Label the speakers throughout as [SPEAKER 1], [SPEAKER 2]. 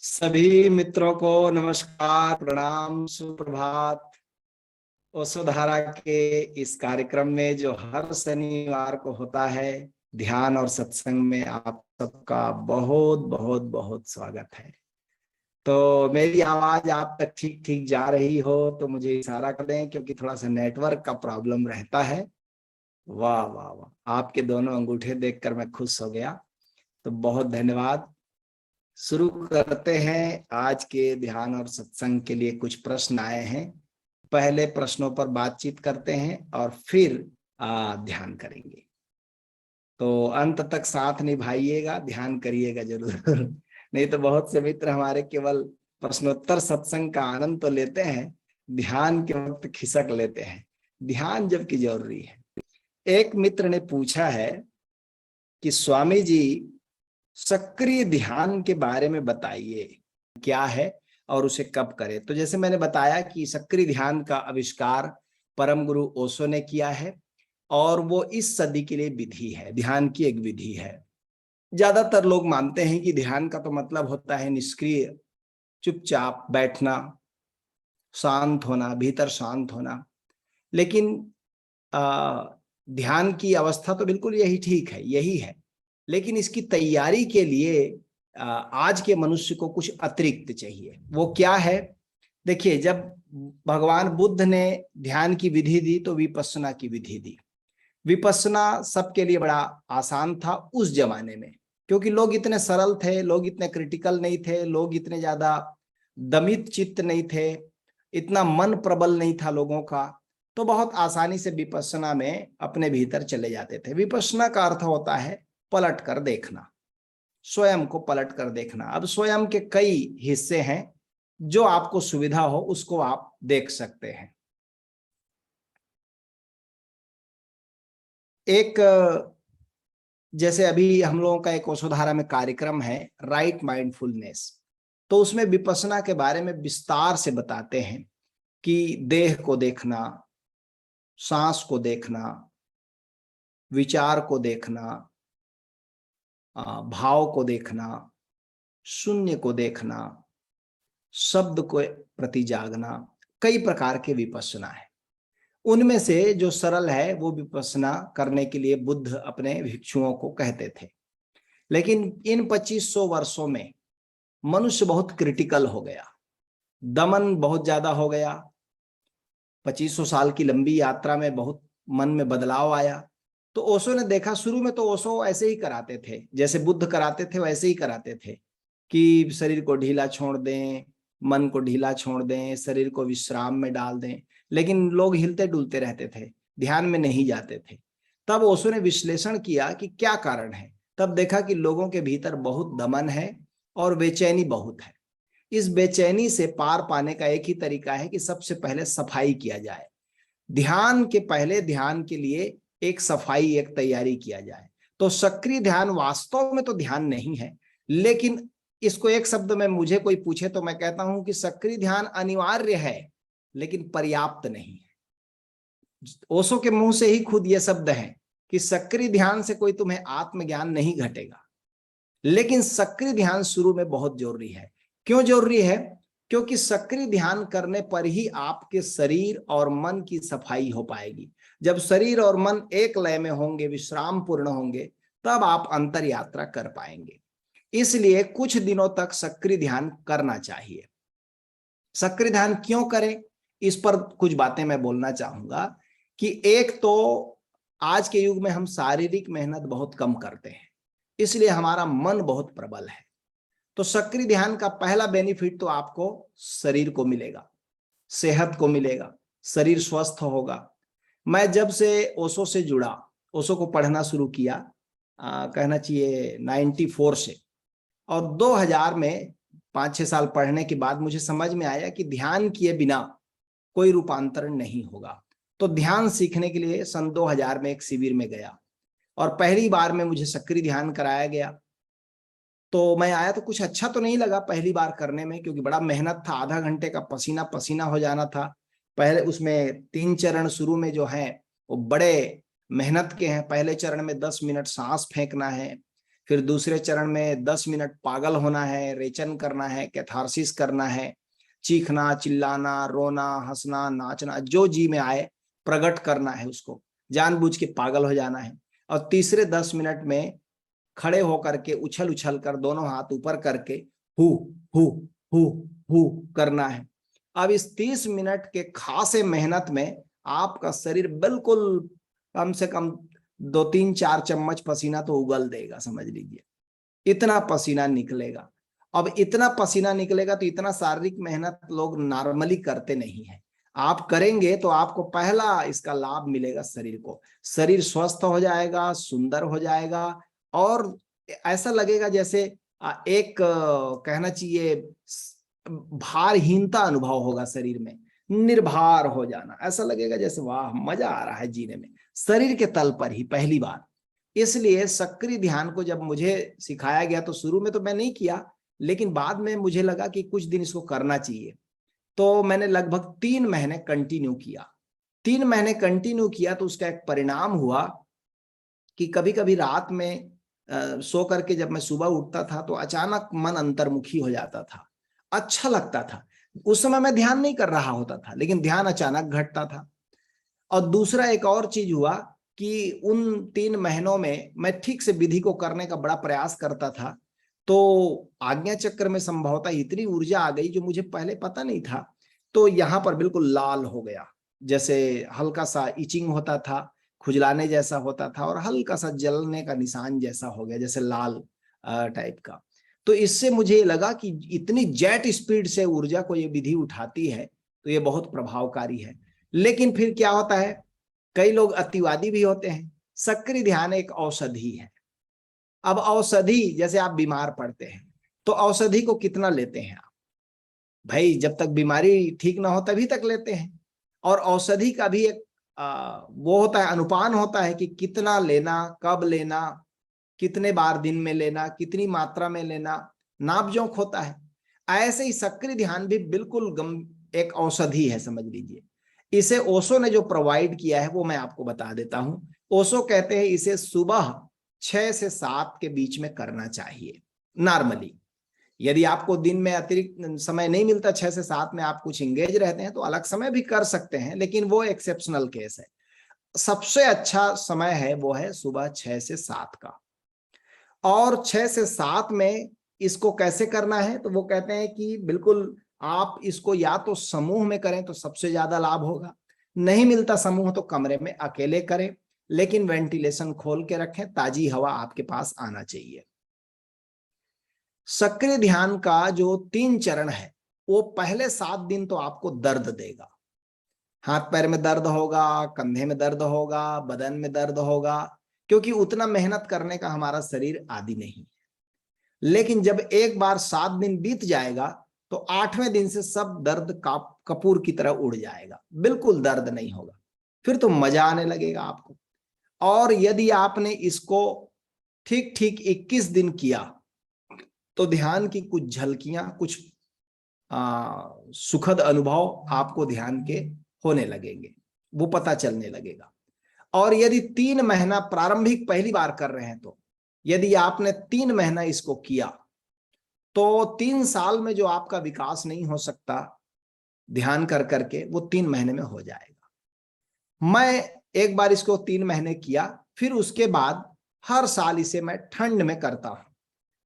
[SPEAKER 1] सभी मित्रों को नमस्कार, प्रणाम, सुप्रभात। ओशोधारा के इस कार्यक्रम में जो हर शनिवार को होता है, ध्यान और सत्संग में आप सबका बहुत बहुत बहुत स्वागत है। तो मेरी आवाज आप तक ठीक ठीक जा रही हो तो मुझे इशारा कर दें, क्योंकि थोड़ा सा नेटवर्क का प्रॉब्लम रहता है। वाह वाह वाह, आपके दोनों अंगूठे देखकर मैं खुश हो गया, तो बहुत धन्यवाद। शुरू करते हैं। आज के ध्यान और सत्संग के लिए कुछ प्रश्न आए हैं। पहले प्रश्नों पर बातचीत करते हैं और फिर ध्यान करेंगे। तो अंत तक साथ निभाइएगा, ध्यान करिएगा जरूर। नहीं तो बहुत से मित्र हमारे केवल प्रश्नोत्तर सत्संग का आनंद तो लेते हैं, ध्यान के वक्त खिसक लेते हैं। ध्यान जबकि जरूरी है। एक मित्र ने पूछा है कि स्वामी जी, सक्रिय ध्यान के बारे में बताइए, क्या है और उसे कब करें। तो जैसे मैंने बताया कि सक्रिय ध्यान का आविष्कार परम गुरु ओशो ने किया है और वो इस सदी के लिए विधि है, ध्यान की एक विधि है। ज्यादातर लोग मानते हैं कि ध्यान का तो मतलब होता है निष्क्रिय, चुपचाप बैठना, शांत होना, भीतर शांत होना। लेकिन ध्यान की अवस्था तो बिल्कुल यही ठीक है, यही है। लेकिन इसकी तैयारी के लिए आज के मनुष्य को कुछ अतिरिक्त चाहिए। वो क्या है? देखिए, जब भगवान बुद्ध ने ध्यान की विधि दी तो विपश्यना की विधि दी। विपश्यना सबके लिए बड़ा आसान था उस जमाने में, क्योंकि लोग इतने सरल थे, लोग इतने क्रिटिकल नहीं थे, लोग इतने ज्यादा दमित चित्त नहीं थे, इतना मन प्रबल नहीं था लोगों का। तो बहुत आसानी से विपश्यना में अपने भीतर चले जाते थे। विपश्यना का अर्थ होता है पलट कर देखना, स्वयं को पलट कर देखना। अब स्वयं के कई हिस्से हैं, जो आपको सुविधा हो उसको आप देख सकते हैं। एक जैसे अभी हम लोगों का एक ओशोधारा में कार्यक्रम है राइट माइंडफुलनेस, तो उसमें विपश्यना के बारे में विस्तार से बताते हैं कि देह को देखना, सांस को देखना, विचार को देखना, भाव को देखना, शून्य को देखना, शब्द को प्रति जागना। कई प्रकार के विपश्यना है। उनमें से जो सरल है वो विपश्यना करने के लिए बुद्ध अपने भिक्षुओं को कहते थे। लेकिन इन 2500 वर्षों में मनुष्य बहुत क्रिटिकल हो गया, दमन बहुत ज्यादा हो गया। 2500 साल की लंबी यात्रा में बहुत मन में बदलाव आया। तो ओशो ने देखा, शुरू में तो ओशो ऐसे ही कराते थे, जैसे बुद्ध कराते थे वैसे ही कराते थे कि शरीर को ढीला छोड़ दें, मन को ढीला छोड़ दें, शरीर को विश्राम में डाल दें। लेकिन लोग हिलते डुलते रहते थे, ध्यान में नहीं जाते थे। तब ओशो ने विश्लेषण किया कि क्या कारण है। तब देखा कि लोगों के भीतर बहुत दमन है और बेचैनी बहुत है। इस बेचैनी से पार पाने का एक ही तरीका है कि सबसे पहले सफाई किया जाए। ध्यान के पहले ध्यान के लिए एक सफाई, एक तैयारी किया जाए। तो सक्रिय ध्यान वास्तव में तो ध्यान नहीं है, लेकिन इसको एक शब्द में मुझे कोई पूछे तो मैं कहता हूं कि सक्रिय ध्यान अनिवार्य है लेकिन पर्याप्त नहीं है। ओशो के मुंह से ही खुद ये शब्द है कि सक्रिय ध्यान से कोई तुम्हें आत्मज्ञान नहीं घटेगा, लेकिन सक्रिय ध्यान शुरू में बहुत जरूरी है। क्यों जरूरी है? क्योंकि सक्रिय ध्यान करने पर ही आपके शरीर और मन की सफाई हो पाएगी। जब शरीर और मन एक लय में होंगे, विश्राम पूर्ण होंगे, तब आप अंतर यात्रा कर पाएंगे। इसलिए कुछ दिनों तक सक्रिय ध्यान करना चाहिए। सक्रिय ध्यान क्यों करें, इस पर कुछ बातें मैं बोलना चाहूंगा। कि एक तो आज के युग में हम शारीरिक मेहनत बहुत कम करते हैं, इसलिए हमारा मन बहुत प्रबल है। तो सक्रिय ध्यान का पहला बेनिफिट तो आपको शरीर को मिलेगा, सेहत को मिलेगा, शरीर स्वस्थ होगा। मैं जब से ओशो से जुड़ा, ओशो को पढ़ना शुरू किया, कहना चाहिए 94 से, और 2000 में 5-6 साल पढ़ने के बाद मुझे समझ में आया कि ध्यान किए बिना कोई रूपांतरण नहीं होगा। तो ध्यान सीखने के लिए सन 2000 में एक शिविर में गया और पहली बार में मुझे सक्रिय ध्यान कराया गया। तो मैं आया तो कुछ अच्छा तो नहीं लगा पहली बार करने में, क्योंकि बड़ा मेहनत था, आधा घंटे का पसीना पसीना हो जाना था। पहले उसमें 3 चरण शुरू में जो है वो बड़े मेहनत के हैं। पहले चरण में 10 मिनट सांस फेंकना है, फिर दूसरे चरण में 10 मिनट पागल होना है, रेचन करना है, कैथारसिस करना है, चीखना, चिल्लाना, रोना, हंसना, नाचना, जो जी में आए प्रकट करना है, उसको जानबूझ के पागल हो जाना है। और तीसरे 10 मिनट में खड़े होकर के उछल उछल कर दोनों हाथ ऊपर करके हु हु हु हु करना है। अब इस 30 मिनट के खासे मेहनत में आपका शरीर बिल्कुल कम से कम 2-3-4 चम्मच पसीना तो उगल देगा, समझ लीजिए, इतना पसीना निकलेगा। अब इतना पसीना निकलेगा तो इतना शारीरिक मेहनत लोग नॉर्मली करते नहीं है। आप करेंगे तो आपको पहला इसका लाभ मिलेगा शरीर को, शरीर स्वस्थ हो जाएगा, सुंदर हो जाएगा, और ऐसा लगेगा जैसे एक कहना चाहिए भारहीनता अनुभव होगा शरीर में, निर्भर हो जाना, ऐसा लगेगा जैसे वाह मजा आ रहा है जीने में, शरीर के तल पर ही पहली बार। इसलिए सक्रिय ध्यान को जब मुझे सिखाया गया तो शुरू में तो मैं नहीं किया, लेकिन बाद में मुझे लगा कि कुछ दिन इसको करना चाहिए, तो मैंने लगभग 3 महीने कंटिन्यू किया। 3 महीने कंटिन्यू किया तो उसका एक परिणाम हुआ कि कभी कभी रात में सो करके जब मैं सुबह उठता था तो अचानक मन अंतर्मुखी हो जाता था, अच्छा लगता था। उस समय मैं ध्यान नहीं कर रहा होता था, लेकिन ध्यान अचानक घटता था। और दूसरा एक और चीज हुआ कि उन 3 महीनों में मैं ठीक से विधि को करने का बड़ा प्रयास करता था, तो आज्ञा चक्र में संभवतः इतनी ऊर्जा आ गई जो मुझे पहले पता नहीं था। तो यहाँ पर बिल्कुल लाल हो गया, जैसे हल्का सा इचिंग होता था, खुजलाने जैसा होता था, और हल्का सा जलने का निशान जैसा हो गया, जैसे लाल टाइप का। तो इससे मुझे लगा कि इतनी जेट स्पीड से ऊर्जा को ये विधि उठाती है, तो ये बहुत प्रभावकारी है। लेकिन फिर क्या होता है, कई लोग अतिवादी भी होते हैं। सक्रिय ध्यान एक औषधि है। अब औषधि, जैसे आप बीमार पड़ते हैं तो औषधि को कितना लेते हैं आप? भाई जब तक बीमारी ठीक ना हो तभी तक लेते हैं। और औषधि का भी एक वो होता है, अनुपान होता है कि कितना लेना, कब लेना, कितने बार दिन में लेना, कितनी मात्रा में लेना, नाप जोख होता है। ऐसे ही सक्रिय ध्यान भी बिल्कुल एक औषधि है, समझ लीजिए। इसे ओशो ने जो प्रोवाइड किया है वो मैं आपको बता देता हूं। ओशो कहते हैं इसे सुबह 6 से 7 के बीच में करना चाहिए नॉर्मली। यदि आपको दिन में अतिरिक्त समय नहीं मिलता, 6 से 7 में आप कुछ इंगेज रहते हैं, तो अलग समय भी कर सकते हैं, लेकिन वो एक्सेप्शनल केस है। सबसे अच्छा समय है वो है सुबह 6 से 7 का। और 6 से 7 में इसको कैसे करना है, तो वो कहते हैं कि बिल्कुल आप इसको या तो समूह में करें तो सबसे ज्यादा लाभ होगा, नहीं मिलता समूह तो कमरे में अकेले करें, लेकिन वेंटिलेशन खोल के रखें, ताजी हवा आपके पास आना चाहिए। सक्रिय ध्यान का जो 3 चरण है, वो पहले 7 दिन तो आपको दर्द देगा, हाथ पैर में दर्द होगा, कंधे में दर्द होगा, बदन में दर्द होगा, क्योंकि उतना मेहनत करने का हमारा शरीर आदी नहीं है। लेकिन जब एक बार 7 दिन बीत जाएगा तो 8वें दिन से सब दर्द कपूर की तरह उड़ जाएगा, बिल्कुल दर्द नहीं होगा, फिर तो मजा आने लगेगा आपको। और यदि आपने इसको ठीक ठीक 21 दिन किया तो ध्यान की कुछ झलकियां, कुछ सुखद अनुभव आपको ध्यान के होने लगेंगे, वो पता चलने लगेगा। और यदि 3 महीना प्रारंभिक पहली बार कर रहे हैं तो यदि आपने 3 महीना इसको किया तो 3 साल में जो आपका विकास नहीं हो सकता ध्यान कर करके, वो 3 महीने में हो जाएगा। मैं एक बार इसको 3 महीने किया, फिर उसके बाद हर साल इसे मैं ठंड में करता हूं।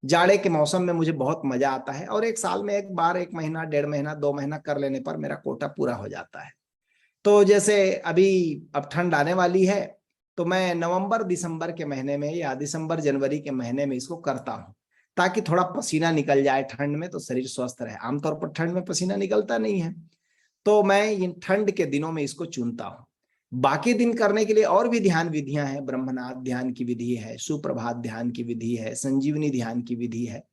[SPEAKER 1] जाड़े के मौसम में मुझे बहुत मजा आता है, और एक साल में एक बार 1 महीना, 1.5 महीना, 2 महीना कर लेने पर मेरा कोटा पूरा हो जाता है। तो जैसे अभी अब ठंड आने वाली है, तो मैं नवंबर दिसंबर के महीने में या दिसंबर जनवरी के महीने में इसको करता हूं, ताकि थोड़ा पसीना निकल जाए ठंड में, तो शरीर स्वस्थ रहे। आमतौर पर ठंड में पसीना निकलता नहीं है, तो मैं इन ठंड के दिनों में इसको चुनता हूं। बाकी दिन करने के लिए और भी ध्यान विधियां हैं, ब्रह्मनाथ ध्यान की विधि है, सुप्रभात ध्यान की विधि है, संजीवनी ध्यान की विधि है,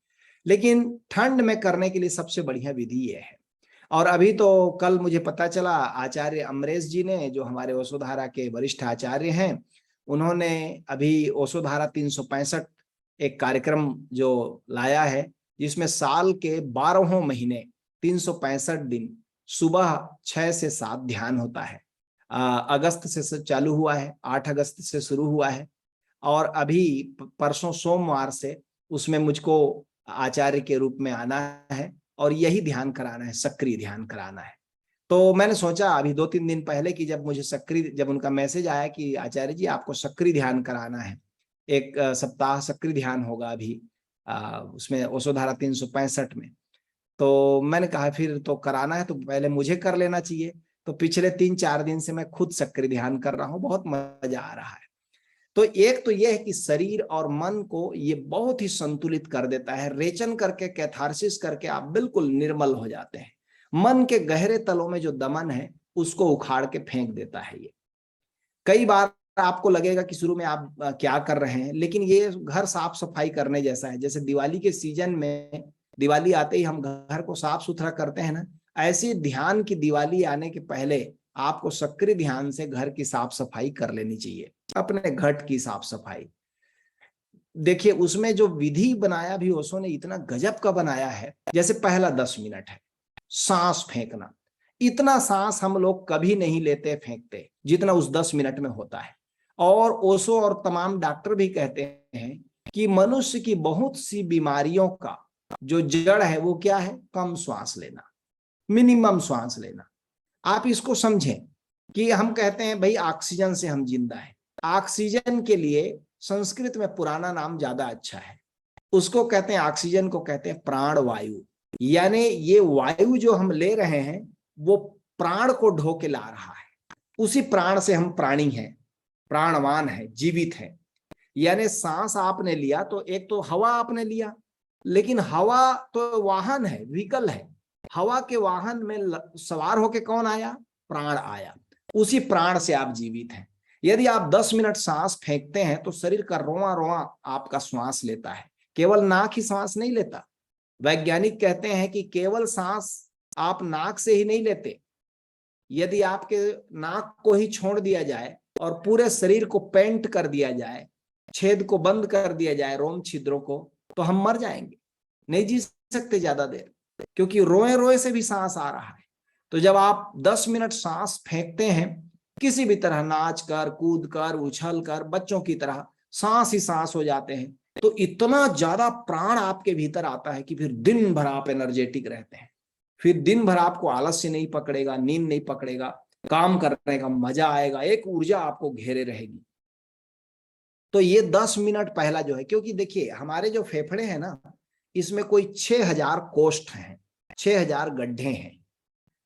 [SPEAKER 1] लेकिन ठंड में करने के लिए सबसे बढ़िया विधि ये है। और अभी तो कल मुझे पता चला, आचार्य अमरेश जी ने, जो हमारे ओशोधारा के वरिष्ठ आचार्य हैं, उन्होंने अभी ओशोधारा 365 एक कार्यक्रम जो लाया है, जिसमें साल के 12 महीने 365 दिन सुबह 6 से 7 ध्यान होता है। अगस्त से चालू हुआ है, 8 अगस्त से शुरू हुआ है, और अभी परसों सोमवार से उसमें मुझको आचार्य के रूप में आना है और यही ध्यान कराना है, सक्रिय ध्यान कराना है। तो मैंने सोचा अभी 2-3 दिन पहले कि जब उनका मैसेज आया कि आचार्य जी आपको सक्रिय ध्यान कराना है, एक सप्ताह सक्रिय ध्यान होगा अभी उसमें ओशोधारा 365 में, तो मैंने कहा फिर तो कराना है तो पहले मुझे कर लेना चाहिए। तो पिछले 3-4 दिन से मैं खुद सक्रिय ध्यान कर रहा हूँ, बहुत मजा आ रहा है। तो एक तो यह है कि शरीर और मन को ये बहुत ही संतुलित कर देता है, रेचन करके, कैथारसिस करके आप बिल्कुल निर्मल हो जाते हैं। मन के गहरे तलों में जो दमन है उसको उखाड़ के फेंक देता है ये। कई बार आपको लगेगा कि शुरू में आप क्या कर रहे हैं, लेकिन ये घर साफ सफाई करने जैसा है। जैसे दिवाली के सीजन में, दिवाली आते ही हम घर को साफ सुथरा करते हैं ना, ऐसे ध्यान की दिवाली आने के पहले आपको सक्रिय ध्यान से घर की साफ सफाई कर लेनी चाहिए, अपने घट की साफ सफाई। देखिए उसमें जो विधि बनाया भी ओशो ने इतना गजब का बनाया है। जैसे पहला 10 मिनट है सांस फेंकना, इतना सांस हम लोग कभी नहीं लेते फेंकते जितना उस 10 मिनट में होता है। और ओशो और तमाम डॉक्टर भी कहते हैं कि मनुष्य की बहुत सी बीमारियों का जो जड़ है वो क्या है, कम श्वास लेना, मिनिमम श्वास लेना। आप इसको समझें कि हम कहते हैं भाई ऑक्सीजन से हम जिंदा हैं। ऑक्सीजन के लिए संस्कृत में पुराना नाम ज्यादा अच्छा है, उसको कहते हैं, ऑक्सीजन को कहते हैं प्राण वायु। यानी ये वायु जो हम ले रहे हैं वो प्राण को ढो के ला रहा है, उसी प्राण से हम प्राणी हैं, प्राणवान है, जीवित है। यानी सांस आपने लिया तो एक तो हवा आपने लिया, लेकिन हवा तो वाहन है, व्हीकल है। हवा के वाहन में सवार होके कौन आया, प्राण आया, उसी प्राण से आप जीवित हैं। यदि आप 10 मिनट सांस फेंकते हैं तो शरीर का रोआ रोआ आपका श्वास लेता है, केवल नाक ही सांस नहीं लेता। वैज्ञानिक कहते हैं कि केवल सांस आप नाक से ही नहीं लेते, यदि आपके नाक को ही छोड़ दिया जाए और पूरे शरीर को पेंट कर दिया जाए, छेद को बंद कर दिया जाए, रोम छिद्रों को, तो हम मर जाएंगे, नहीं जी सकते ज्यादा देर, क्योंकि रोए रोए से भी सांस आ रहा है। तो जब आप 10 मिनट सांस फेंकते हैं, किसी भी तरह नाच कर, कूद कर, उछल कर, बच्चों की तरह सांस ही सांस हो जाते हैं, तो इतना ज्यादा प्राण आपके भीतर आता है कि फिर दिन भर आप एनर्जेटिक रहते हैं। फिर दिन भर आपको आलस्य नहीं पकड़ेगा, नींद नहीं पकड़ेगा, काम करने का मजा आएगा, एक ऊर्जा आपको घेरे रहेगी। तो ये 10 मिनट पहला जो है, क्योंकि देखिए हमारे जो फेफड़े हैं ना, इसमें कोई 6000 कोष्ठ हैं, 6000 गड्ढे हैं,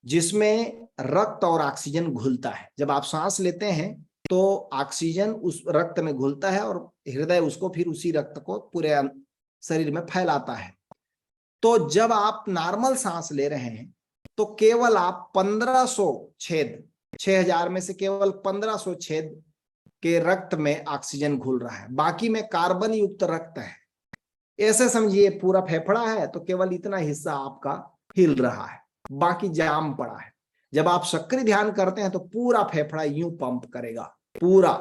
[SPEAKER 1] जिसमें रक्त और ऑक्सीजन घुलता है। जब आप सांस लेते हैं तो ऑक्सीजन उस रक्त में घुलता है और हृदय उसको फिर उसी रक्त को पूरे शरीर में फैलाता है। तो जब आप नॉर्मल सांस ले रहे हैं तो केवल आप 1500 छेद, 6000 में से केवल 1500 छेद के रक्त में ऑक्सीजन घुल रहा है, बाकी में कार्बन युक्त रक्त है। ऐसे समझिए पूरा फेफड़ा है तो केवल इतना हिस्सा आपका हिल रहा है, बाकी जाम पड़ा है। जब आप सक्रिय ध्यान करते हैं तो पूरा फेफड़ा यूं पंप करेगा, पूरा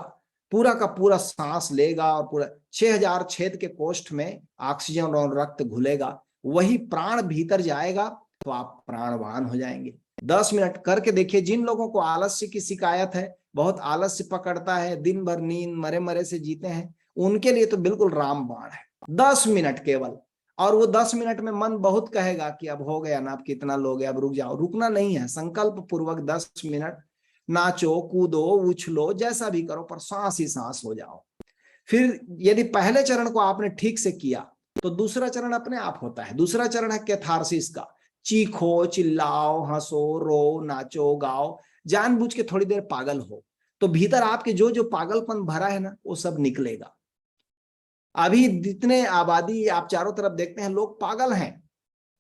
[SPEAKER 1] पूरा का पूरा सांस लेगा और पूरा 6000 छेद के कोष्ठ में ऑक्सीजन और रक्त घुलेगा, वही प्राण भीतर जाएगा तो आप प्राणवान हो जाएंगे। 10 मिनट करके देखिए। जिन लोगों को आलस्य की शिकायत है, बहुत आलस्य पकड़ता है, दिन भर नींद मरे मरे से जीते हैं, उनके लिए तो बिल्कुल रामबाण है। 10 मिनट केवल, और वो 10 मिनट में मन बहुत कहेगा कि अब हो गया ना, अब कितना लोगे, अब रुक जाओ। रुकना नहीं है, संकल्प पूर्वक 10 मिनट नाचो, कूदो, उछलो, जैसा भी करो, पर सांस ही सांस हो जाओ। फिर यदि पहले चरण को आपने ठीक से किया तो दूसरा चरण अपने आप होता है। दूसरा चरण है कैथारसिस का। चीखो, चिल्लाओ, हंसो, रो, नाचो, गाओ, जानबूझ के थोड़ी देर पागल हो, तो भीतर आपके जो जो पागलपन भरा है ना, वो सब निकलेगा। अभी जितने आबादी आप चारों तरफ देखते हैं, लोग पागल हैं,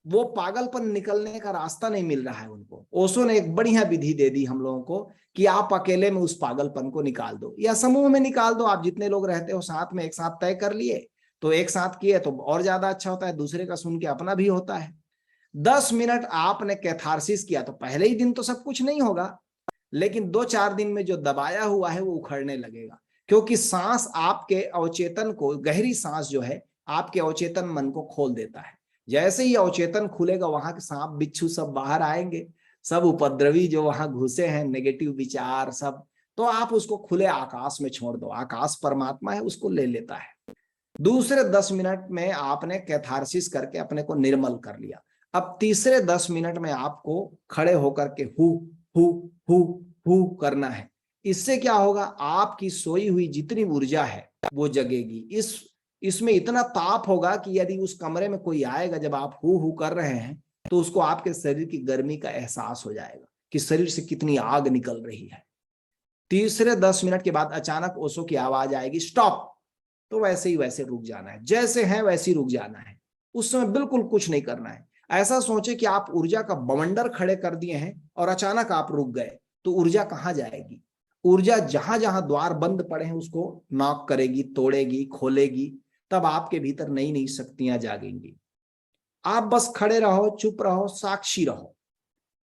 [SPEAKER 1] वो पागलपन निकलने का रास्ता नहीं मिल रहा है उनको। ओशो ने एक बढ़िया विधि दे दी हम लोगों को कि आप अकेले में उस पागलपन को निकाल दो, या समूह में निकाल दो। आप जितने लोग रहते हो साथ में, एक साथ तय कर लिए तो एक साथ किए तो और ज्यादा अच्छा होता है, दूसरे का सुन के अपना भी होता है। 10 मिनट आपने कैथारसिस किया तो पहले ही दिन तो सब कुछ नहीं होगा, लेकिन 2-4 दिन में जो दबाया हुआ है वो उखड़ने लगेगा, क्योंकि सांस आपके अवचेतन को, गहरी सांस जो है आपके अवचेतन मन को खोल देता है। जैसे ही अवचेतन खुलेगा, वहां के सांप बिच्छू सब बाहर आएंगे, सब उपद्रवी जो वहां घुसे हैं, नेगेटिव विचार सब तो आप उसको खुले आकाश में छोड़ दो, आकाश परमात्मा है, उसको ले लेता है। दूसरे 10 मिनट में आपने कैथारसिस करके अपने को निर्मल कर लिया। अब तीसरे 10 मिनट में आपको खड़े होकर के हु हु हु हु करना है। इससे क्या होगा, आपकी सोई हुई जितनी ऊर्जा है वो जगेगी। इसमें इतना ताप होगा कि यदि उस कमरे में कोई आएगा, जब आप हु कर रहे हैं, तो उसको आपके शरीर की गर्मी का एहसास हो जाएगा कि शरीर से कितनी आग निकल रही है। तीसरे 10 मिनट के बाद अचानक ओशो की आवाज आएगी, स्टॉप। तो वैसे ही वैसे रुक जाना है, जैसे है वैसे ही रुक जाना है। उस समय बिल्कुल कुछ नहीं करना है। ऐसा सोचे कि आप ऊर्जा का बवंडर खड़े कर दिए हैं और अचानक आप रुक गए, तो ऊर्जा कहां जाएगी? ऊर्जा जहां जहां द्वार बंद पड़े हैं उसको नॉक करेगी, तोड़ेगी, खोलेगी। तब आपके भीतर नई नई शक्तियां जागेंगी। आप बस खड़े रहो, चुप रहो, साक्षी रहो,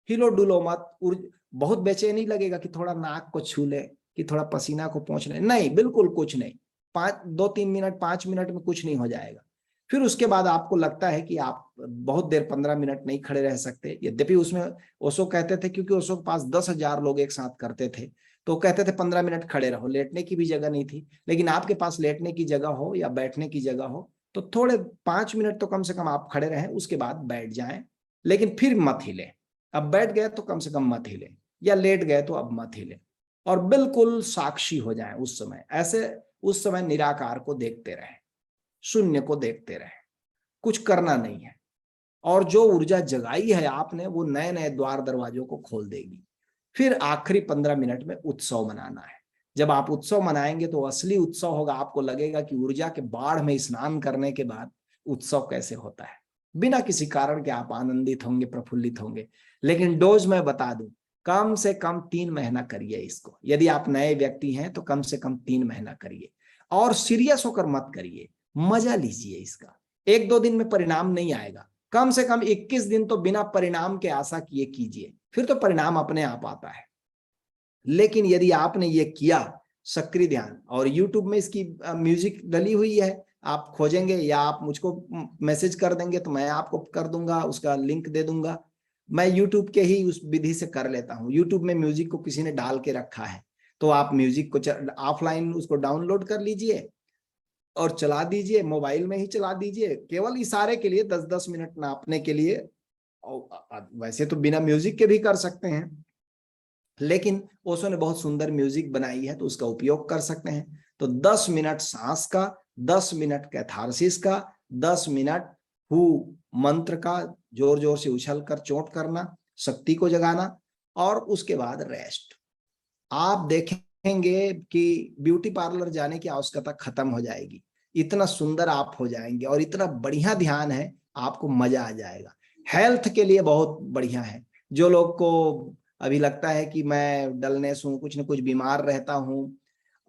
[SPEAKER 1] हिलो डुलो मत। बहुत बेचैनी लगेगा कि थोड़ा नाक को छू ले, कि थोड़ा पसीना को पोंछ ले, नहीं, बिल्कुल कुछ नहीं। 2-3 मिनट 5 मिनट में कुछ नहीं हो जाएगा। फिर उसके बाद आपको लगता है कि आप बहुत देर 15 मिनट नहीं खड़े रह सकते। यद्यपि उसमें ओशो कहते थे, क्योंकि ओशो के पास 10,000 लोग एक साथ करते थे, तो कहते थे 15 मिनट खड़े रहो, लेटने की भी जगह नहीं थी। लेकिन आपके पास लेटने की जगह हो या बैठने की जगह हो, तो थोड़े 5 मिनट तो कम से कम आप खड़े रहें, उसके बाद बैठ जाएं। लेकिन फिर मत हिले। अब बैठ गए तो कम से कम मत हिले, या लेट गए तो अब मत हिले। और बिल्कुल साक्षी हो जाएं उस समय। ऐसे उस समय निराकार को देखते रहे, शून्य को देखते रहे, कुछ करना नहीं है। और जो ऊर्जा जगाई है आपने, वो नए नए द्वार दरवाजों को खोल देगी। फिर आखिरी 15 मिनट में उत्सव मनाना है। जब आप उत्सव मनाएंगे तो असली उत्सव होगा। आपको लगेगा कि ऊर्जा के बाढ़ में स्नान करने के बाद उत्सव कैसे होता है। बिना किसी कारण के आप आनंदित होंगे, प्रफुल्लित होंगे। लेकिन डोज मैं बता दूं, कम से कम 3 महीना करिए इसको। यदि आप नए व्यक्ति हैं तो कम से कम 3 महीना करिए, और सीरियस होकर मत करिए, मजा लीजिए इसका। 1-2 दिन में परिणाम नहीं आएगा, कम से कम 21 दिन तो बिना परिणाम के आशा किए कीजिए, फिर तो परिणाम अपने आप आता है। लेकिन यदि आपने ये किया सक्रिय ध्यान, और YouTube में इसकी म्यूजिक डली हुई है, आप खोजेंगे या आप मुझको मैसेज कर देंगे तो मैं आपको कर दूंगा, उसका लिंक दे दूंगा। मैं YouTube के ही उस विधि से कर लेता हूँ। YouTube में म्यूजिक को किसी ने डाल के रखा है, तो आप म्यूजिक को ऑफलाइन उसको डाउनलोड कर लीजिए और चला दीजिए, मोबाइल में ही चला दीजिए, केवल इशारे के लिए 10-10 मिनट नापने के लिए। वैसे तो बिना म्यूजिक के भी कर सकते हैं, लेकिन ओशो ने बहुत सुंदर म्यूजिक बनाई है तो उसका उपयोग कर सकते हैं। तो 10 मिनट सांस का, 10 मिनट कैथारसिस का, 10 मिनट हु मंत्र का जोर जोर से उछल कर चोट करना, शक्ति को जगाना, और उसके बाद रेस्ट। आप देखेंगे कि ब्यूटी पार्लर जाने की आवश्यकता खत्म हो जाएगी। इतना सुंदर आप हो जाएंगे, और इतना बढ़िया ध्यान है, आपको मजा आ जाएगा। हेल्थ के लिए बहुत बढ़िया है। जो लोग को अभी लगता है कि मैं डलनेस हूँ, कुछ न कुछ बीमार रहता हूँ,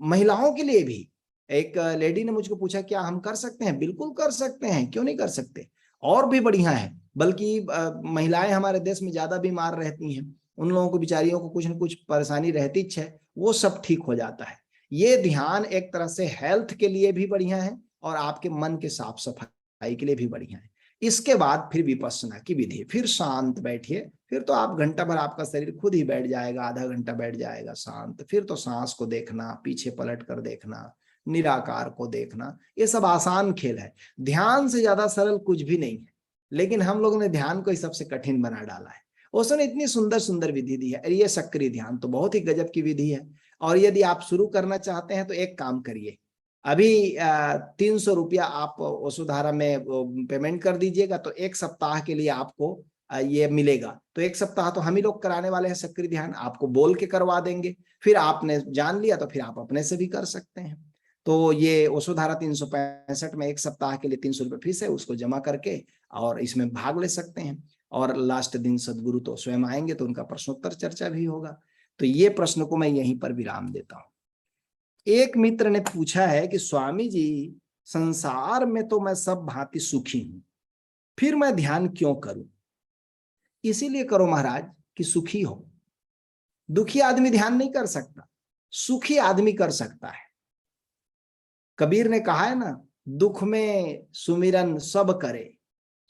[SPEAKER 1] महिलाओं के लिए भी। एक लेडी ने मुझको पूछा, क्या हम कर सकते हैं? बिल्कुल कर सकते हैं, क्यों नहीं कर सकते। और भी बढ़िया है। बल्कि महिलाएं हमारे देश में ज्यादा बीमार रहती हैं, उन लोगों को, बिचारियों को कुछ न कुछ परेशानी रहती है, वो सब ठीक हो जाता है। ये ध्यान एक तरह से हेल्थ के लिए भी बढ़िया है, और आपके मन के साफ सफाई के लिए भी बढ़िया है। इसके बाद फिर विपश्यना की विधि, फिर शांत बैठिए। फिर तो आप घंटा भर आपका शरीर खुद ही बैठ जाएगा, आधा घंटा बैठ जाएगा शांत। फिर तो सांस को देखना, पीछे पलट कर देखना, निराकार को देखना, ये सब आसान खेल है। ध्यान से ज्यादा सरल कुछ भी नहीं है, लेकिन हम लोगों ने ध्यान को ही सबसे कठिन बना डाला है। उसने इतनी सुंदर सुंदर विधि दी है। ये सक्रिय ध्यान तो बहुत ही गजब की विधि है। और यदि आप शुरू करना चाहते हैं तो एक काम करिए, अभी 300 रुपया आप वसुधारा में पेमेंट कर दीजिएगा, तो 1 सप्ताह के लिए आपको ये मिलेगा। तो 1 सप्ताह तो हम ही लोग कराने वाले हैं सक्रिय ध्यान, आपको बोल के करवा देंगे। फिर आपने जान लिया तो फिर आप अपने से भी कर सकते हैं। तो ये वसुधारा 365 में 1 सप्ताह के लिए 300 रुपये फीस है, उसको जमा करके और इसमें भाग ले सकते हैं। और लास्ट दिन सदगुरु तो स्वयं आएंगे, तो उनका प्रश्नोत्तर चर्चा भी होगा। तो ये प्रश्न को मैं यहीं पर विराम देता हूं। एक मित्र ने पूछा है कि स्वामी जी, संसार में तो मैं सब भांति सुखी हूं, फिर मैं ध्यान क्यों करूं? इसीलिए करो महाराज कि सुखी हो। दुखी आदमी ध्यान नहीं कर सकता, सुखी आदमी कर सकता है। कबीर ने कहा है ना, दुख में सुमिरन सब करे,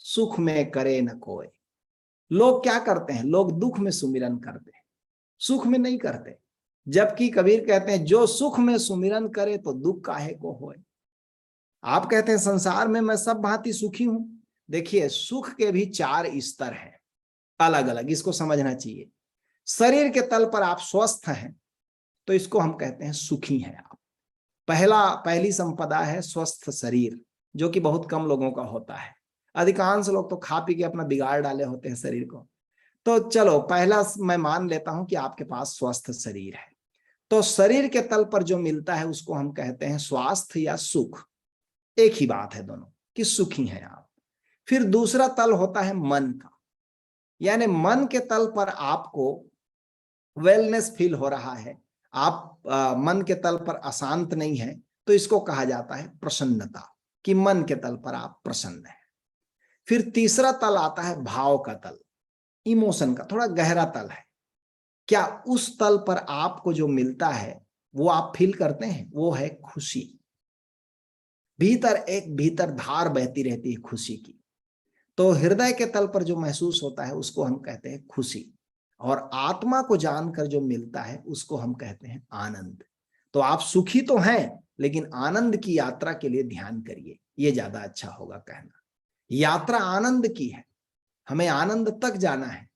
[SPEAKER 1] सुख में करे न कोई। लोग क्या करते हैं? लोग दुख में सुमिरन करते हैं, सुख में नहीं करते। जबकि कबीर कहते हैं जो सुख में सुमिरन करे तो दुख काहे को होए। आप कहते हैं संसार में मैं सब भांति सुखी हूं। देखिए सुख के भी 4 स्तर हैं अलग अलग, इसको समझना चाहिए। शरीर के तल पर आप स्वस्थ हैं तो इसको हम कहते हैं सुखी हैं आप। पहली संपदा है स्वस्थ शरीर, जो कि बहुत कम लोगों का होता है। अधिकांश लोग तो खा पी के अपना बिगाड़ डाले होते हैं शरीर को। तो चलो पहला मैं मान लेता हूं कि आपके पास स्वस्थ शरीर है। तो शरीर के तल पर जो मिलता है उसको हम कहते हैं स्वास्थ्य या सुख। एक ही बात है दोनों कि सुखी हैं आप। फिर दूसरा तल होता है मन का, यानी मन के तल पर आपको वेलनेस फील हो रहा है, आप मन के तल पर अशांत नहीं है, तो इसको कहा जाता है प्रसन्नता, कि मन के तल पर आप प्रसन्न हैं। फिर तीसरा तल आता है भाव का तल, इमोशन का थोड़ा गहरा तल है। क्या उस तल पर आपको जो मिलता है वो आप फील करते हैं, वो है खुशी। भीतर धार बहती रहती है खुशी की। तो हृदय के तल पर जो महसूस होता है उसको हम कहते हैं खुशी, और आत्मा को जानकर जो मिलता है उसको हम कहते हैं आनंद। तो आप सुखी तो हैं, लेकिन आनंद की यात्रा के लिए ध्यान करिए, ये ज्यादा अच्छा होगा कहना। यात्रा आनंद की है, हमें आनंद तक जाना है।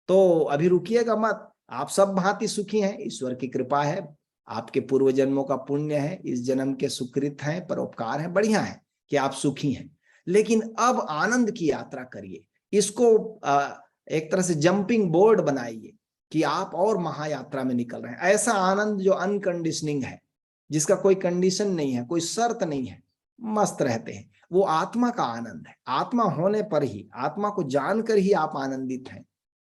[SPEAKER 1] तो अभी रुकिएगा मत, आप सब भांति सुखी हैं, ईश्वर की कृपा है, आपके पूर्व जन्मों का पुण्य है, इस जन्म के सुकृत हैं, परोपकार है, बढ़िया है कि आप सुखी हैं। लेकिन अब आनंद की यात्रा करिए, इसको एक तरह से जंपिंग बोर्ड बनाइए कि आप और महायात्रा में निकल रहे हैं। ऐसा आनंद जो अनकंडीशनिंग है, जिसका कोई कंडीशन नहीं है, कोई शर्त नहीं है, मस्त रहते हैं, वो आत्मा का आनंद है। आत्मा होने पर ही, आत्मा को जानकर ही आप आनंदित हैं।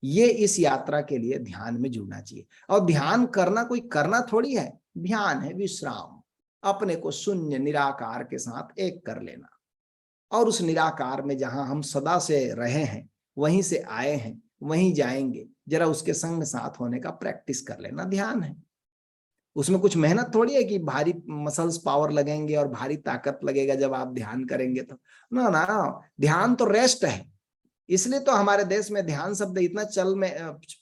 [SPEAKER 1] ये इस यात्रा के लिए ध्यान में जुड़ना चाहिए। और ध्यान करना कोई करना थोड़ी है, ध्यान है विश्राम, अपने को शून्य निराकार के साथ एक कर लेना। और उस निराकार में जहां हम सदा से रहे हैं, वहीं से आए हैं, वहीं जाएंगे, जरा उसके संग साथ होने का प्रैक्टिस कर लेना ध्यान है। उसमें कुछ मेहनत थोड़ी है कि भारी मसल्स पावर लगेंगे और भारी ताकत लगेगा जब आप ध्यान करेंगे तो। ना ना, ध्यान तो रेस्ट है। इसलिए तो हमारे देश में ध्यान शब्द इतना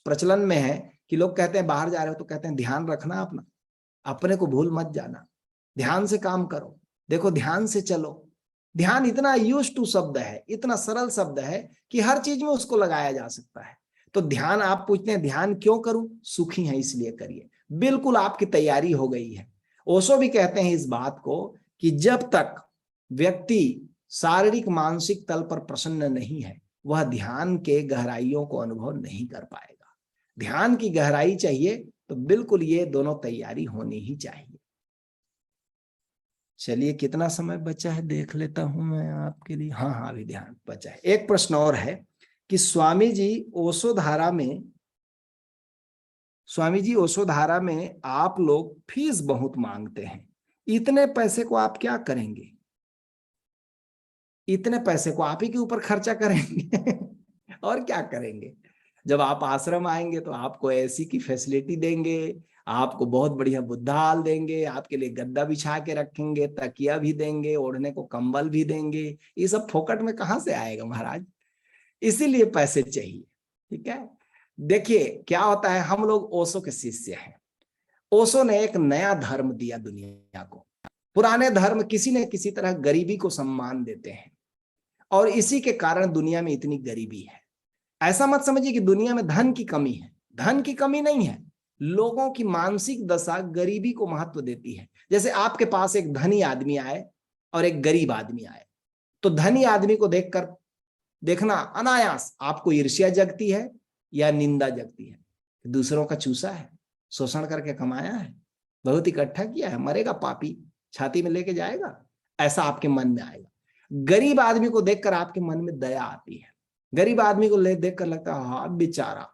[SPEAKER 1] प्रचलन में है कि लोग कहते हैं बाहर जा रहे हो तो कहते हैं ध्यान रखना अपना, अपने को भूल मत जाना, ध्यान से काम करो, देखो ध्यान से चलो। ध्यान इतना यूज टू शब्द है, इतना सरल शब्द है कि हर चीज में उसको लगाया जा सकता है। तो ध्यान, आप पूछते हैं ध्यान क्यों करूं, सुखी है इसलिए करिए, बिल्कुल आपकी तैयारी हो गई है। ओशो भी कहते हैं इस बात को कि जब तक व्यक्ति शारीरिक मानसिक तल पर प्रसन्न नहीं है, वह ध्यान के गहराइयों को अनुभव नहीं कर पाएगा। ध्यान की गहराई चाहिए तो बिल्कुल ये दोनों तैयारी होनी ही चाहिए। चलिए कितना समय बचा है देख लेता हूं मैं आपके लिए। हाँ हाँ, अभी ध्यान बचा है। एक प्रश्न और है कि स्वामी जी ओशो धारा में आप लोग फीस बहुत मांगते हैं, इतने पैसे को आप क्या करेंगे? इतने पैसे को आप ही के ऊपर खर्चा करेंगे और क्या करेंगे? जब आप आश्रम आएंगे तो आपको एसी की फैसिलिटी देंगे, आपको बहुत बढ़िया बुद्धा हाल देंगे, आपके लिए गद्दा बिछा के रखेंगे, तकिया भी देंगे, ओढ़ने को कंबल भी देंगे। ये सब फोकट में कहाँ से आएगा महाराज? इसीलिए पैसे चाहिए। ठीक है, देखिए क्या होता है, हम लोग ओशो के शिष्य हैं। ओशो ने एक नया धर्म दिया दुनिया को। पुराने धर्म किसी न किसी तरह गरीबी को सम्मान देते हैं, और इसी के कारण दुनिया में इतनी गरीबी है। ऐसा मत समझिए कि दुनिया में धन की कमी है, धन की कमी नहीं है, लोगों की मानसिक दशा गरीबी को महत्व देती है। जैसे आपके पास एक धनी आदमी आए और एक गरीब आदमी आए, तो धनी आदमी को देखना अनायास आपको ईर्ष्या जगती है या निंदा जगती है। दूसरों का चूसा है, शोषण करके कमाया है, बहुत इकट्ठा किया है, मरेगा पापी, छाती में लेके जाएगा, ऐसा आपके मन में आएगा। गरीब आदमी को देखकर आपके मन में दया आती है, गरीब आदमी को देखकर लगता है हाँ बेचारा।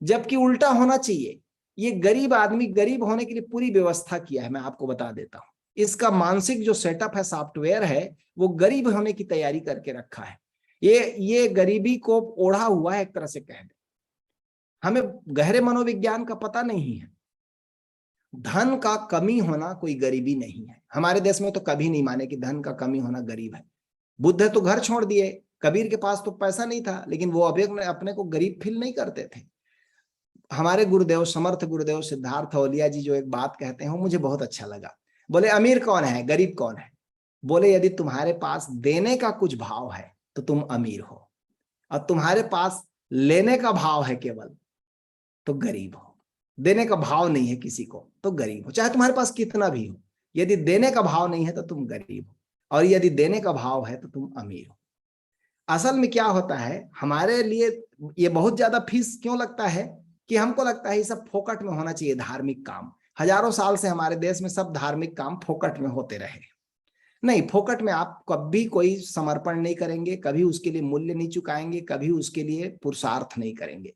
[SPEAKER 1] जबकि उल्टा होना चाहिए, ये गरीब आदमी गरीब होने के लिए पूरी व्यवस्था किया है। मैं आपको बता देता हूं, इसका मानसिक जो सेटअप है, सॉफ्टवेयर है, वो गरीब होने की तैयारी करके रखा है। ये गरीबी को ओढ़ा हुआ है एक तरह से कह दे। हमें गहरे मनोविज्ञान का पता नहीं है। धन का कमी होना कोई गरीबी नहीं है। हमारे देश में तो कभी नहीं माने कि धन का कमी होना गरीब है। बुद्ध तो घर छोड़ दिए, कबीर के पास तो पैसा नहीं था, लेकिन वो अपने को गरीब फील नहीं करते थे। हमारे गुरुदेव, समर्थ गुरुदेव सिद्धार्थ औलिया जी जो एक बात कहते हैं वो मुझे बहुत अच्छा लगा। बोले अमीर कौन है, गरीब कौन है? बोले यदि तुम्हारे पास देने का कुछ भाव है तो तुम अमीर हो, और तुम्हारे पास लेने का भाव है केवल तो गरीब हो। देने का भाव नहीं है किसी को तो गरीब हो, चाहे तुम्हारे पास कितना भी हो। यदि देने का भाव नहीं है तो तुम गरीब हो, और यदि देने का भाव है तो तुम अमीर हो। असल में क्या होता है हमारे लिए, ये बहुत ज्यादा फीस क्यों लगता है कि हमको लगता है ये सब फोकट में होना चाहिए। धार्मिक काम हजारों साल से हमारे देश में सब धार्मिक काम फोकट में होते रहे। नहीं, फोकट में आप कभी कोई समर्पण नहीं करेंगे, कभी उसके लिए मूल्य नहीं चुकाएंगे, कभी उसके लिए पुरुषार्थ नहीं करेंगे।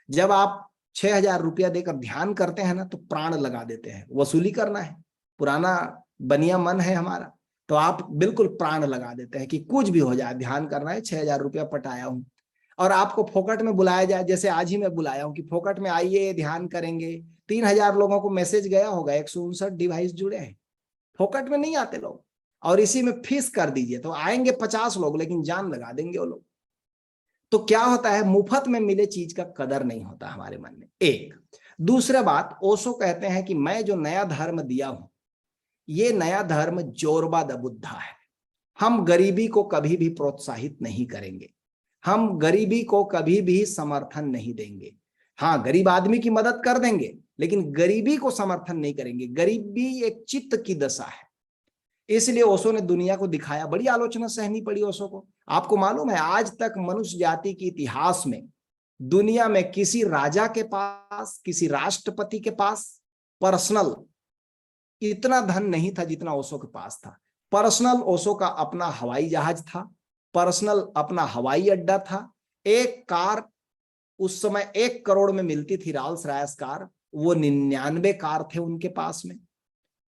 [SPEAKER 1] जब आप 6,000 रुपया देकर ध्यान करते हैं ना तो प्राण लगा देते हैं। वसूली करना है, पुराना बनिया मन है हमारा, तो आप बिल्कुल प्राण लगा देते हैं कि कुछ भी हो जाए, ध्यान करना है, 6,000 रुपया पटाया हूं। और आपको फोकट में बुलाया जाए, जैसे आज ही मैं बुलाया हूं कि फोकट में आइए ध्यान करेंगे, 3,000 लोगों को मैसेज गया होगा, 159 डिवाइस जुड़े हैं। फोकट में नहीं आते लोग, और इसी में फीस कर दीजिए तो आएंगे 50 लोग, लेकिन जान लगा देंगे वो लोग। तो क्या होता है, मुफ्त में मिले चीज का कदर नहीं होता हमारे मन में। एक दूसरा बात, ओशो कहते हैं कि मैं जो नया धर्म दिया हूं, ये नया धर्म जोरबा द बुद्धा है। हम गरीबी को कभी भी प्रोत्साहित नहीं करेंगे, हम गरीबी को कभी भी समर्थन नहीं देंगे। हाँ, गरीब आदमी की मदद कर देंगे, लेकिन गरीबी को समर्थन नहीं करेंगे। गरीबी एक चित्त की दशा है। इसलिए ओशो ने दुनिया को दिखाया, बड़ी आलोचना सहनी पड़ी ओशो को। आपको मालूम है आज तक मनुष्य जाति के इतिहास में दुनिया में किसी राजा के पास, किसी राष्ट्रपति के पास पर्सनल इतना धन नहीं था जितना ओशो के पास था। पर्सनल ओशो का अपना हवाई जहाज था, पर्सनल अपना हवाई अड्डा था। एक कार उस समय 1 करोड़ में मिलती थी, रॉल्स रॉयस कार, वो 99 कार थे उनके पास में।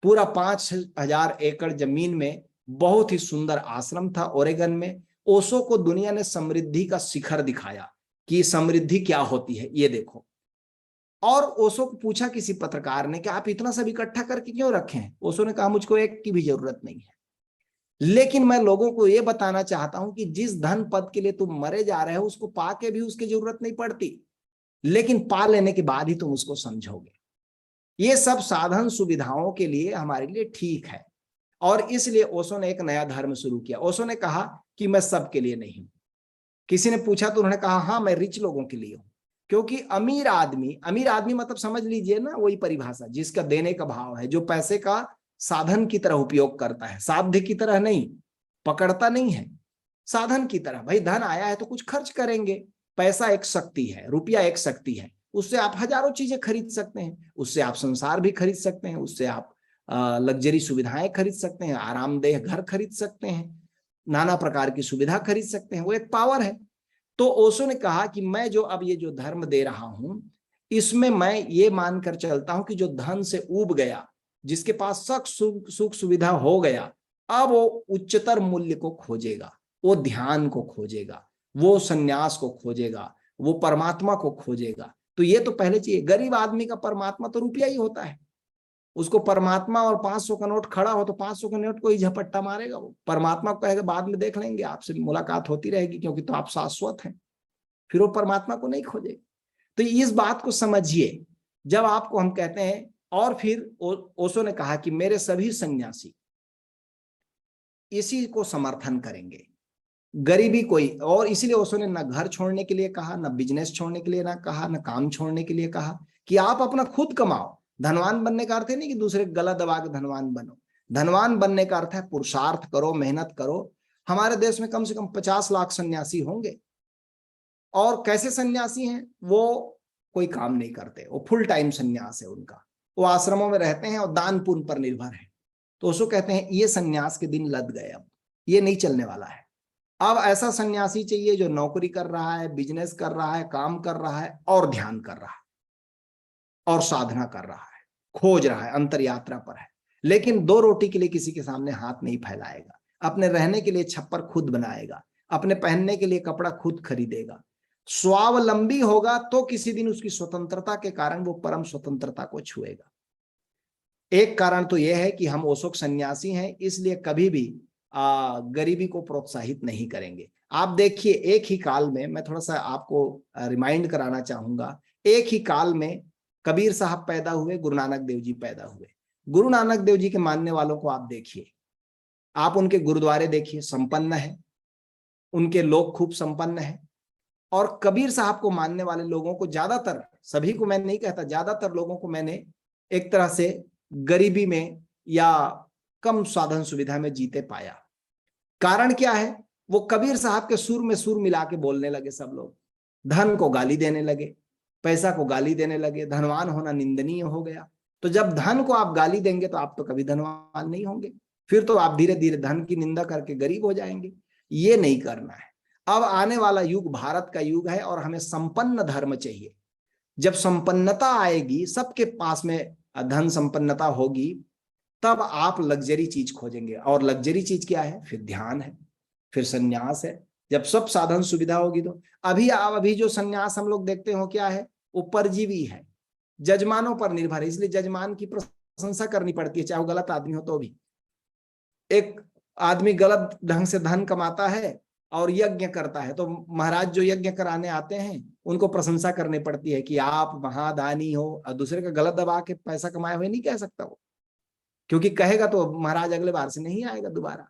[SPEAKER 1] पूरा 5,000 एकड़ जमीन में बहुत ही सुंदर आश्रम था ओरेगन में। ओशो को दुनिया ने समृद्धि का शिखर दिखाया कि समृद्धि क्या होती है, ये देखो। और ओशो को पूछा किसी पत्रकार ने कि आप इतना सब इकट्ठा करके क्यों रखे हैं? ओशो ने कहा मुझको एक की भी जरूरत नहीं है, लेकिन मैं लोगों को यह बताना चाहता हूं कि जिस धन पद के लिए तुम मरे जा रहे हो उसको पाके भी उसकी जरूरत नहीं पड़ती, लेकिन पा लेने के बाद ही तुम उसको समझोगे। ये सब साधन सुविधाओं के लिए हमारे लिए ठीक है, और इसलिए ओशो ने एक नया धर्म शुरू किया। ओशो ने कहा कि मैं सबके लिए नहीं हूं। किसी ने पूछा तो उन्होंने कहा हाँ मैं रिच लोगों के लिए हूं, क्योंकि अमीर आदमी मतलब समझ लीजिए ना, वही परिभाषा जिसका देने का भाव है, जो पैसे का साधन की तरह उपयोग करता है, साध्य की तरह नहीं, पकड़ता नहीं है, साधन की तरह। भाई धन आया है तो कुछ खर्च करेंगे। पैसा एक शक्ति है, रुपया एक शक्ति है, उससे आप हजारों चीजें खरीद सकते हैं, उससे आप संसार भी खरीद सकते हैं, उससे आप लग्जरी सुविधाएं खरीद सकते हैं, आरामदेह घर खरीद सकते हैं, नाना प्रकार की सुविधा खरीद सकते हैं। वो एक पावर है। तो ओशो ने कहा कि मैं जो अब ये जो धर्म दे रहा हूं, इसमें मैं ये मानकर चलता हूं कि जो धन से ऊब गया, जिसके पास सुख सुविधा हो गया, अब वो उच्चतर मूल्य को खोजेगा, वो ध्यान को खोजेगा, वो संन्यास को खोजेगा, वो परमात्मा को खोजेगा। तो ये तो पहले चाहिए। गरीब आदमी का परमात्मा तो रुपया ही होता है। उसको परमात्मा और 500 का नोट खड़ा हो तो 500 का नोट को ही झपट्टा मारेगा। वो परमात्मा को कहेगा बाद में देख लेंगे, आपसे मुलाकात होती रहेगी क्योंकि तो आप शाश्वत हैं। फिर वो परमात्मा को नहीं खोजेगा। तो इस बात को समझिए जब आपको हम कहते हैं। और फिर ओशो ने कहा कि मेरे सभी सन्यासी इसी को समर्थन करेंगे, गरीबी कोई। और इसीलिए ओशो ने ना घर छोड़ने के लिए कहा, ना बिजनेस छोड़ने के लिए ना कहा, ना काम छोड़ने के लिए कहा, कि आप अपना खुद कमाओ। धनवान बनने का अर्थ है नहीं कि दूसरे गला दबा के धनवान बनो। धनवान बनने का अर्थ है पुरुषार्थ करो, मेहनत करो। हमारे देश में कम से कम 50 लाख सन्यासी होंगे। और कैसे सन्यासी हैं? वो कोई काम नहीं करते, वो फुल टाइम सन्यास है उनका, वो आश्रमों में रहते हैं और दान पुण्य पर निर्भर है। तो उसको कहते हैं ये सन्यास के दिन लद गए, अब ये नहीं चलने वाला है। अब ऐसा सन्यासी चाहिए जो नौकरी कर रहा है, बिजनेस कर रहा है, काम कर रहा है और ध्यान कर रहा है और साधना कर रहा है, खोज रहा है, अंतर यात्रा पर है, लेकिन 2 रोटी के लिए किसी के सामने हाथ नहीं फैलाएगा। अपने रहने के लिए छप्पर खुद बनाएगा, अपने पहनने के लिए कपड़ा खुद खरीदेगा। स्वावलंबी होगा तो किसी दिन उसकी स्वतंत्रता के कारण वो परम स्वतंत्रता को छुएगा। एक कारण तो यह है कि हम ओशो सन्यासी हैं, इसलिए कभी भी गरीबी को प्रोत्साहित नहीं करेंगे। आप देखिए एक ही काल में, मैं थोड़ा सा आपको रिमाइंड कराना चाहूंगा, एक ही काल में कबीर साहब पैदा हुए, गुरु नानक देव जी पैदा हुए। गुरु नानक देव जी के मानने वालों को आप देखिए, आप उनके गुरुद्वारे देखिए, संपन्न है, उनके लोग खूब संपन्न है। और कबीर साहब को मानने वाले लोगों को, ज्यादातर, सभी को मैं नहीं कहता, ज्यादातर लोगों को मैंने एक तरह से गरीबी में या कम साधन सुविधा में जीते पाया। कारण क्या है? वो कबीर साहब के सुर में सुर मिला के बोलने लगे सब लोग, धन को गाली देने लगे, पैसा को गाली देने लगे, धनवान होना निंदनीय हो गया। तो जब धन को आप गाली देंगे तो आप तो कभी धनवान नहीं होंगे, फिर तो आप धीरे धीरे धन की निंदा करके गरीब हो जाएंगे। ये नहीं करना है। अब आने वाला युग भारत का युग है और हमें संपन्न धर्म चाहिए। जब संपन्नता आएगी, सबके पास में धन संपन्नता होगी, तब आप लग्जरी चीज खोजेंगे। और लग्जरी चीज क्या है? फिर ध्यान है, फिर संन्यास है। जब सब साधन सुविधा होगी तो अभी जो संन्यास हम लोग देखते हो क्या है? वो परजीवी है, जजमानों पर निर्भर है, इसलिए जजमान की प्रशंसा करनी पड़ती है, चाहे वो गलत आदमी हो तो भी। एक आदमी गलत ढंग से धन कमाता है और यज्ञ करता है, तो महाराज जो यज्ञ कराने आते हैं उनको प्रशंसा करनी पड़ती है कि आप महादानी हो। और दूसरे का गलत दबा के पैसा कमाए हुए नहीं कह सकता वो, क्योंकि कहेगा तो महाराज अगले बार से नहीं आएगा दोबारा।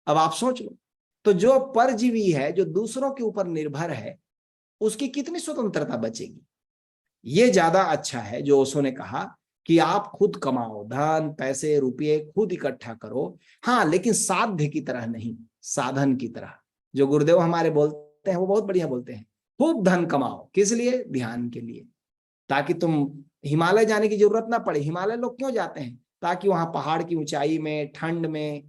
[SPEAKER 1] अब आप सोच लो, तो जो परजीवी है, जो दूसरों के ऊपर निर्भर है, उसकी कितनी स्वतंत्रता बचेगी? ये ज्यादा अच्छा है जो ओशो ने कहा कि आप खुद कमाओ, धन पैसे रुपये खुद इकट्ठा करो, हाँ, लेकिन साध्य की तरह नहीं, साधन की तरह। जो गुरुदेव हमारे बोलते हैं वो बहुत बढ़िया बोलते हैं, खूब धन कमाओ। किस लिए? ध्यान के लिए, ताकि तुम हिमालय जाने की जरूरत ना पड़े। हिमालय लोग क्यों जाते हैं? ताकि वहां पहाड़ की ऊंचाई में, ठंड में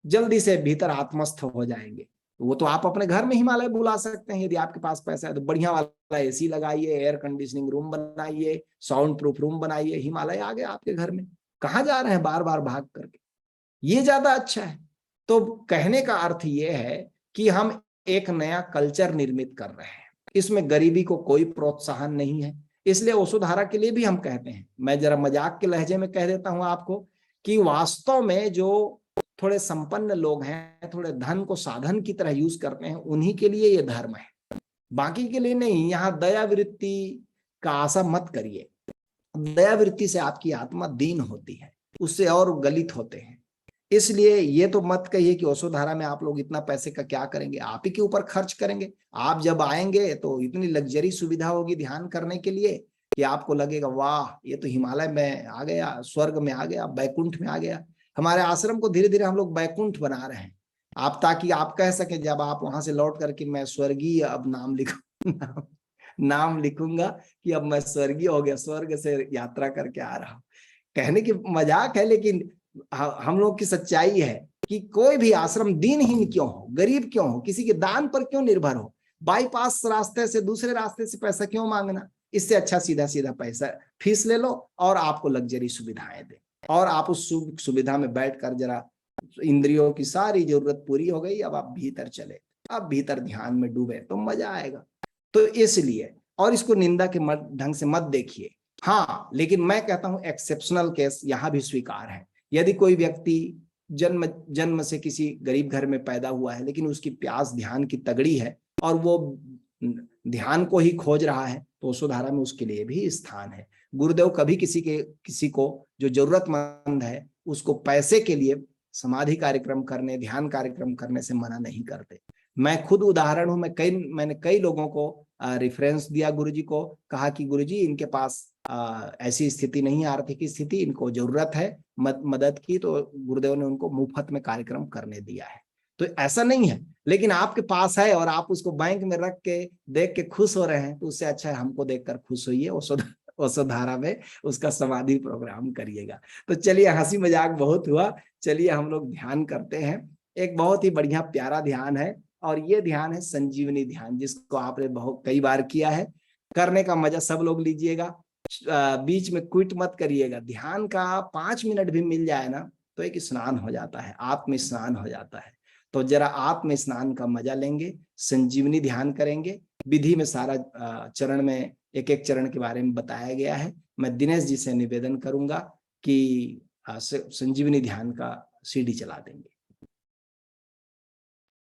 [SPEAKER 1] जल्दी से भीतर आत्मस्थ हो जाएंगे। वो तो आप अपने घर में हिमालय बुला सकते हैं, यदि आपके पास पैसा है तो। बढ़िया वाला एसी लगाइए, एयर कंडीशनिंग रूम बनाइए, साउंड प्रूफ रूम बनाइए, हिमालय आ गया आपके घर में। कहाँ जा रहे हैं बार बार भाग करके? ये ज्यादा अच्छा है। तो कहने का अर्थ ये है कि हम एक नया कल्चर निर्मित कर रहे हैं, इसमें गरीबी को कोई प्रोत्साहन नहीं है। इसलिए ओशोधारा के लिए भी हम कहते हैं, मैं जरा मजाक के लहजे में कह देता हूं आपको, कि वास्तव में जो थोड़े संपन्न लोग हैं, थोड़े धन को साधन की तरह यूज करते हैं, उन्हीं के लिए ये धर्म है, बाकी के लिए नहीं। यहाँ दया वृत्ति का आशा मत करिए। दया वृत्ति से आपकी आत्मा दीन होती है, उससे और गलित होते हैं। इसलिए ये तो मत कहिए कि ओशोधारा में आप लोग इतना पैसे का क्या करेंगे, आप ही के ऊपर खर्च करेंगे। आप जब आएंगे तो इतनी लग्जरी सुविधा होगी ध्यान करने के लिए कि आपको लगेगा वाह, ये तो हिमालय में आ गया, स्वर्ग में आ गया, बैकुंठ में आ गया। हमारे आश्रम को धीरे धीरे हम लोग बैकुंठ बना रहे हैं, आप, ताकि आप कह सके जब आप वहां से लौट करके, मैं स्वर्गीय अब नाम लिखूंगा नाम लिखूंगा कि अब मैं स्वर्गीय हो गया, स्वर्ग से यात्रा करके आ रहा हूं। कहने की मजाक है, लेकिन हम लोग की सच्चाई है कि कोई भी आश्रम दीनहीन क्यों हो, गरीब क्यों हो, किसी के दान पर क्यों निर्भर हो, बाईपास रास्ते से, दूसरे रास्ते से पैसा क्यों मांगना? इससे अच्छा सीधा सीधा पैसा फीस ले लो और आपको लग्जरी सुविधाएं दे, और आप उस सुविधा में बैठकर जरा, इंद्रियों की सारी जरूरत पूरी हो गई, अब आप भीतर चले, अब भीतर ध्यान में डूबे तो मजा आएगा। तो इसलिए, और इसको निंदा के ढंग से मत देखिए। हाँ, लेकिन मैं कहता हूं एक्सेप्शनल केस यहां भी स्वीकार है। यदि कोई व्यक्ति जन्म से किसी गरीब घर में पैदा हुआ है, लेकिन उसकी प्यास ध्यान की तगड़ी है और वो ध्यान को ही खोज रहा है, तो ओशोधारा में उसके लिए भी स्थान है। गुरुदेव कभी किसी को जो जरूरतमंद है उसको पैसे के लिए समाधि कार्यक्रम करने, ध्यान कार्यक्रम करने से मना नहीं करते। मैं खुद उदाहरण हूं, मैंने कई लोगों को रेफरेंस दिया, गुरुजी को कहा कि गुरुजी इनके पास ऐसी स्थिति नहीं, आर्थिक स्थिति, इनको जरूरत है मदद की, तो गुरुदेव ने उनको मुफ्त में कार्यक्रम करने दिया है। तो ऐसा नहीं है, लेकिन आपके पास है और आप उसको बैंक में रख के देख के खुश हो रहे हैं, तो उससे अच्छा है हमको देखकर खुश होइए, ओशोधारा में उसका समाधि प्रोग्राम करिएगा। तो चलिए, हंसी मजाक बहुत हुआ, चलिए हम लोग ध्यान करते हैं। एक बहुत ही बढ़िया प्यारा ध्यान है, और ये ध्यान है संजीवनी ध्यान, जिसको आपने बहुत कई बार किया है। करने का मजा सब लोग लीजिएगा, बीच में क्विट मत करिएगा। ध्यान का 5 मिनट भी मिल जाए ना तो एक स्नान हो जाता है, आत्म स्नान हो जाता है। तो जरा आत्म स्नान का मजा लेंगे, संजीवनी ध्यान करेंगे। विधि में सारा चरण में एक एक चरण के बारे में बताया गया है। मैं दिनेश जी से निवेदन करूंगा कि संजीवनी ध्यान का सीडी चला देंगे।